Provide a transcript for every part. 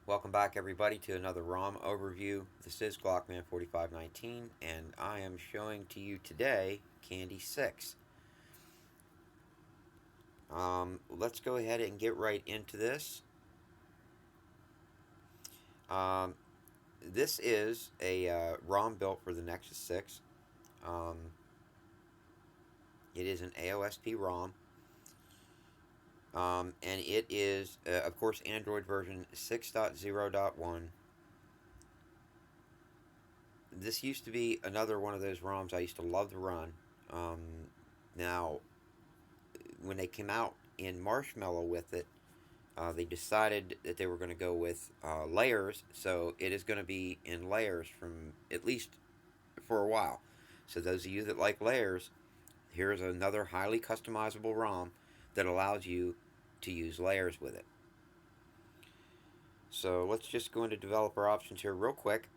Welcome back, everybody, to another ROM overview. This is Glockman4519, and I am showing to you today Candy 6. Let's go ahead and get right into this. Um, this is a ROM built for the Nexus 6. Um, it is an AOSP ROM, and it is, of course, Android version 6.0.1. This used to be another one of those ROMs I used to love to run. Um, Now, when they came out in Marshmallow with it, they decided that they were going to go with layers, so it is going to be in layers from at least for a while. So those of you that like layers, here's another highly customizable ROM that allows you to use layers with it. So let's just go into developer options here real quick.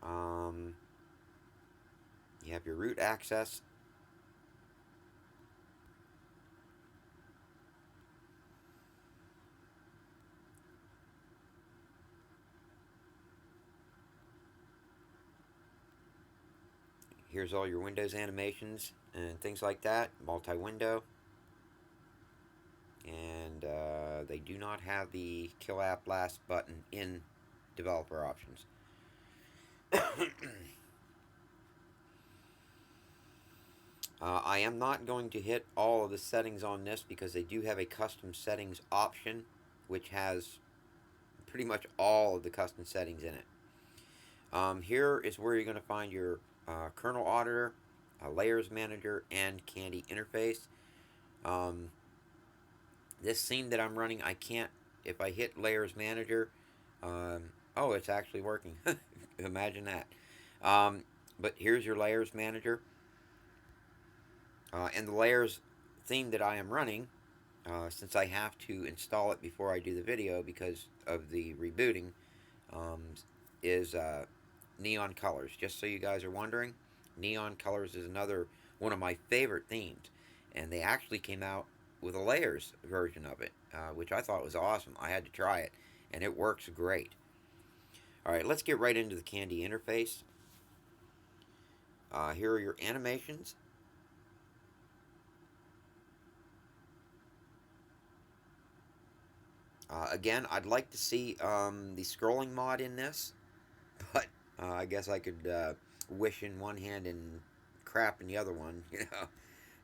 Um, you have your root access. Here's all your Windows animations and things like that, multi-window. And they do not have the Kill App Last button in developer options. I am not going to hit all of the settings on this because they do have a custom settings option which has pretty much all of the custom settings in it. Here is where you're going to find your kernel auditor, layers manager, and Candy interface. Um, this scene that I'm running, I can't, if I hit layers manager, oh, it's actually working. Imagine that. Um, but here's your layers manager. And the layers theme that I am running, since I have to install it before I do the video because of the rebooting, um, is neon colors. Just so you guys are wondering, neon colors is another one of my favorite themes, and they actually came out with a layers version of it, which I thought was awesome. I had to try it, and it works great. All right, let's get right into the Candy interface. Here are your animations. Again, I'd like to see the scrolling mod in this, but I guess I could wish in one hand and crap in the other one.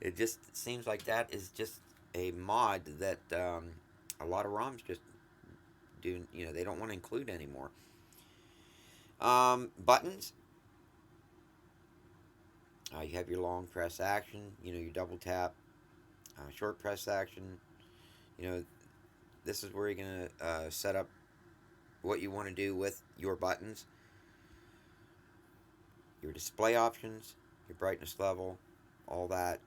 It just seems like that is just a mod that a lot of ROMs just do. They don't want to include anymore. Buttons. You have your long press action. Your double tap, short press action. You know, this is where you're gonna set up what you want to do with your buttons, your display options, your brightness level, all that.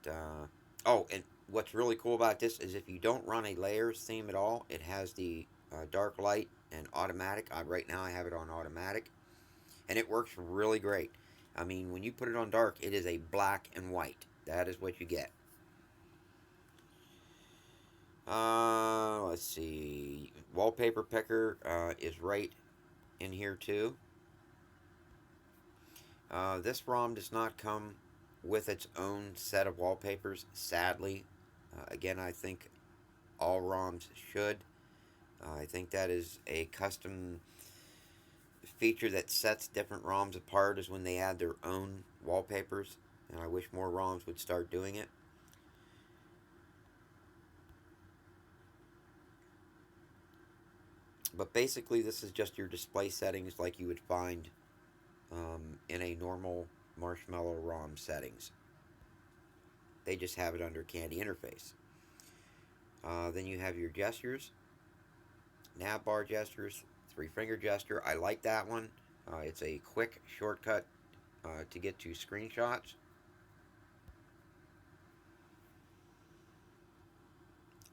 Oh, and what's really cool about this is if you don't run a layers theme at all, it has the dark light and automatic. Right now I have it on automatic, and it works really great. I mean, when you put it on dark, it is a black and white. That is what you get. Let's see. Wallpaper picker is right in here too. This ROM does not come with its own set of wallpapers, sadly. Again, I think all ROMs should. I think that is a custom feature that sets different ROMs apart is when they add their own wallpapers, and I wish more ROMs would start doing it. But basically, this is just your display settings like you would find in a normal Marshmallow ROM settings. They just have it under Candy interface. Then you have your gestures, nav bar gestures, three finger gesture. I like that one. It's a quick shortcut to get to screenshots.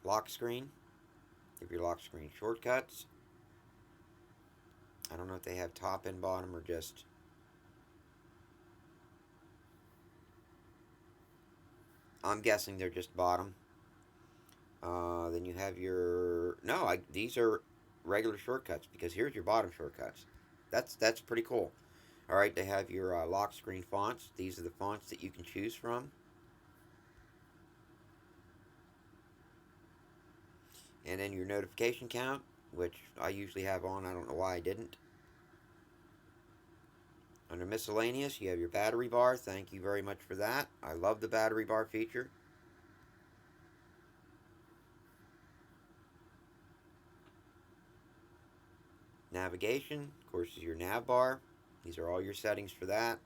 Lock screen. Give your lock screen shortcuts. I don't know if they have top and bottom or just. I'm guessing they're just bottom. Then you have your. No, these are regular shortcuts, because here's your bottom shortcuts. That's pretty cool. All right, they have your lock screen fonts. These are the fonts that you can choose from. And then your notification count, which I usually have on. I don't know why I didn't. Under miscellaneous, you have your battery bar. Thank you very much for that. I love the battery bar feature. Navigation, of course, is your nav bar. These are all your settings for that.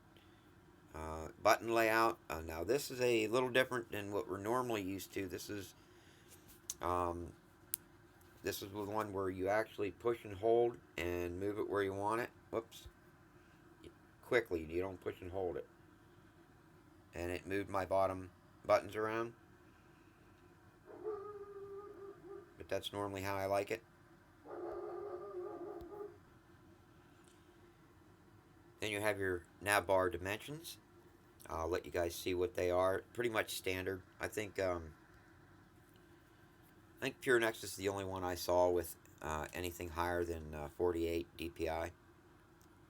Button layout. Now this is a little different than what we're normally used to. Um, this is the one where you actually push and hold and move it where you want it. Whoops. Quickly, you don't push and hold it. And it moved my bottom buttons around. But that's normally how I like it. Then you have your nav bar dimensions. I'll let you guys see what they are. Pretty much standard. I think Pure Nexus is the only one I saw with anything higher than 48 DPI.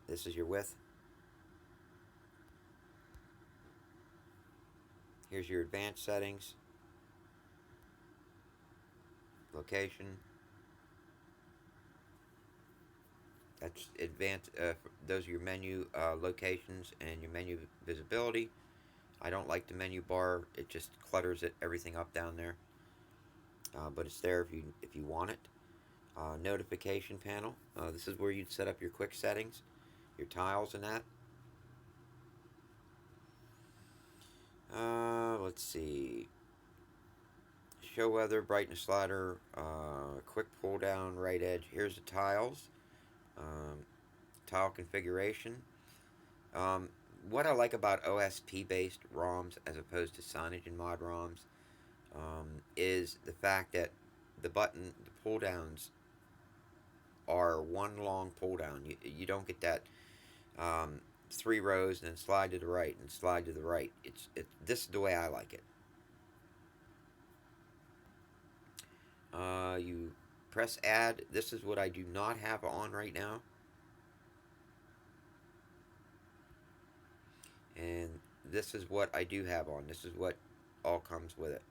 This is your width. Here's your advanced settings. Location. That's advanced. Those are your menu locations and your menu visibility. I don't like the menu bar. It just clutters everything up down there. But it's there if you want it. Notification panel. This is where you'd set up your quick settings, your tiles and that. Let's see. Show weather, brightness slider, quick pull down, right edge. Here's the tiles. Tile configuration. What I like about OSP based ROMs as opposed to CyanogenMod ROMs is the fact that the pull downs are one long pull down. You don't get that 3 rows and then slide to the right and slide to the right. This is the way I like it. You press add. This is what I do not have on right now. And this is what I do have on. This is what all comes with it.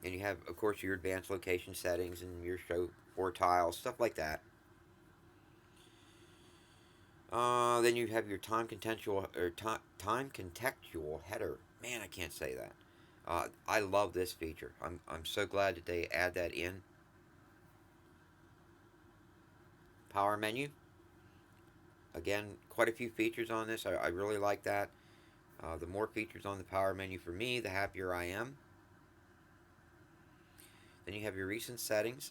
And you have, of course, your advanced location settings and your show for tiles, stuff like that. Then you have your time contextual header. Man, I can't say that. I love this feature. I'm so glad that they add that in. Power menu. Again, quite a few features on this. I really like that. The more features on the power menu for me, the happier I am. Then you have your recent settings.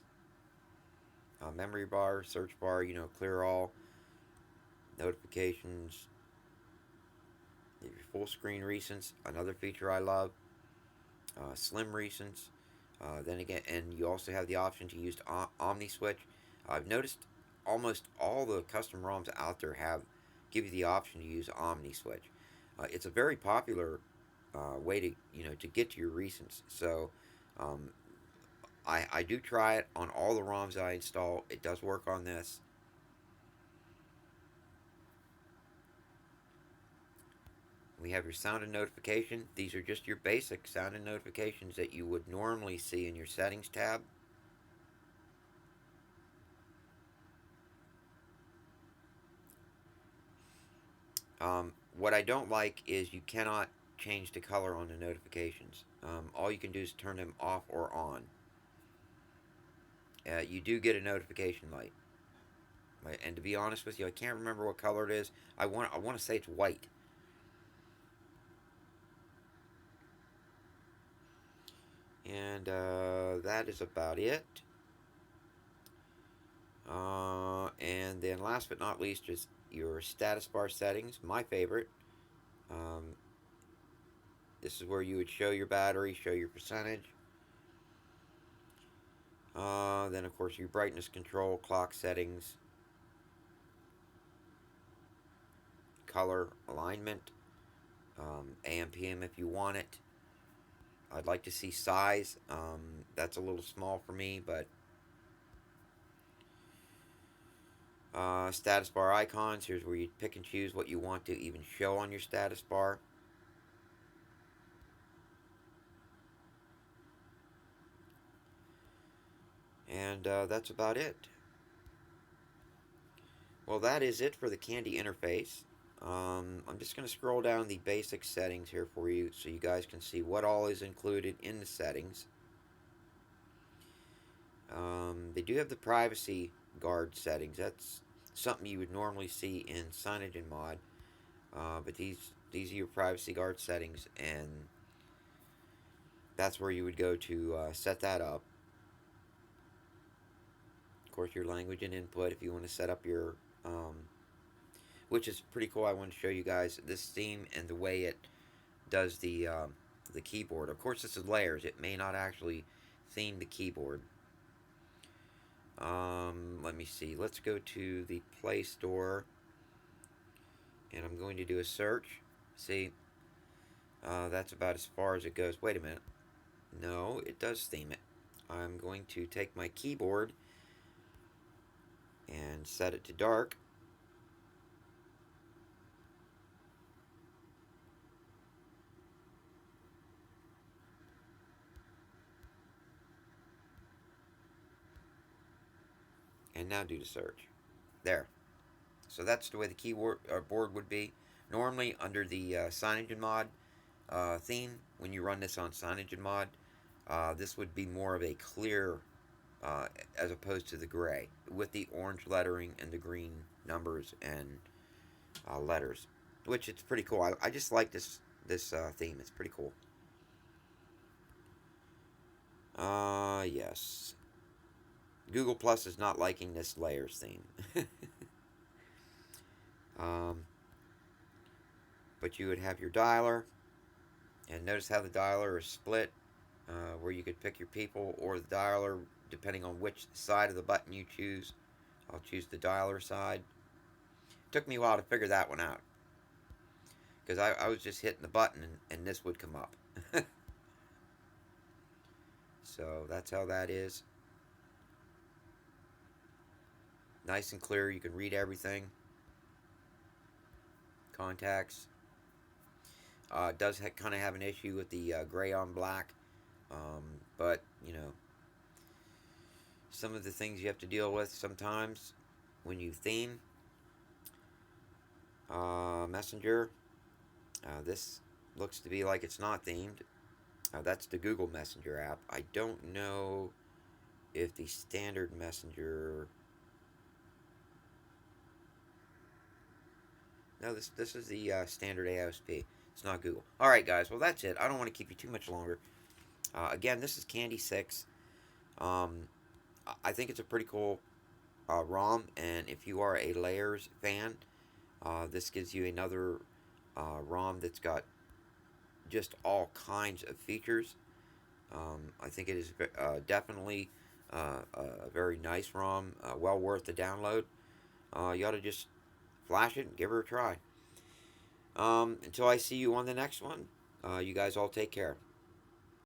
Memory bar, search bar, clear all. Notifications. Your full screen recents, another feature I love. Slim recents. Then again, and you also have the option to use Omni Switch. I've noticed almost all the custom ROMs out there give you the option to use Omni Switch. It's a very popular way to get to your recents. So I do try it on all the ROMs I install. It does work on this. We have your sound and notification. These are just your basic sound and notifications that you would normally see in your settings tab. What I don't like is you cannot change the color on the notifications. All you can do is turn them off or on. You do get a notification light. And to be honest with you, I can't remember what color it is. I want to say it's white. And that is about it. And then last but not least is your status bar settings, my favorite. This is where you would show your battery, show your percentage. Then of course your brightness control, clock settings, color, alignment, AM, PM if you want it. I'd like to see size. That's a little small for me, but status bar icons. Here's where you pick and choose what you want to even show on your status bar. And that's about it. Well, that is it for the Candy interface. I'm just going to scroll down the basic settings here for you so you guys can see what all is included in the settings. They do have the privacy guard settings. That's something you would normally see in CyanogenMod. But these are your privacy guard settings, and that's where you would go to set that up. Of course, your language and input if you want to set up your, which is pretty cool. I want to show you guys this theme and the way it does the keyboard. Of course, this is layers. It may not actually theme the keyboard. Let me see. Let's go to the Play Store, and I'm going to do a search. See, that's about as far as it goes. Wait a minute. No, it does theme it. I'm going to take my keyboard and set it to dark. And now do the search. There. So that's the way the keyboard or board would be. Normally under the CyanogenMod theme, when you run this on CyanogenMod, this would be more of a clear as opposed to the gray, with the orange lettering and the green numbers and letters, which it's pretty cool. I just like this theme. It's pretty cool. Yes. Google Plus is not liking this layers theme. um, but you would have your dialer, and notice how the dialer is split, where you could pick your people or the dialer depending on which side of the button you choose. I'll choose the dialer side. Took me a while to figure that one out, because I was just hitting the button and this would come up. So that's how that is. Nice and clear. You can read everything. Contacts. It does kind of have an issue with the gray on black. But, you know, some of the things you have to deal with sometimes when you theme. Messenger. This looks to be like it's not themed. That's the Google Messenger app. I don't know if the standard Messenger... No, this is the standard AOSP. It's not Google. Alright, guys. Well, that's it. I don't want to keep you too much longer. Again, this is Candy 6. I think it's a pretty cool ROM, and if you are a Layers fan, this gives you another ROM that's got just all kinds of features. I think it is definitely a very nice ROM, well worth the download. You ought to just flash it and give her a try. Until I see you on the next one, you guys all take care.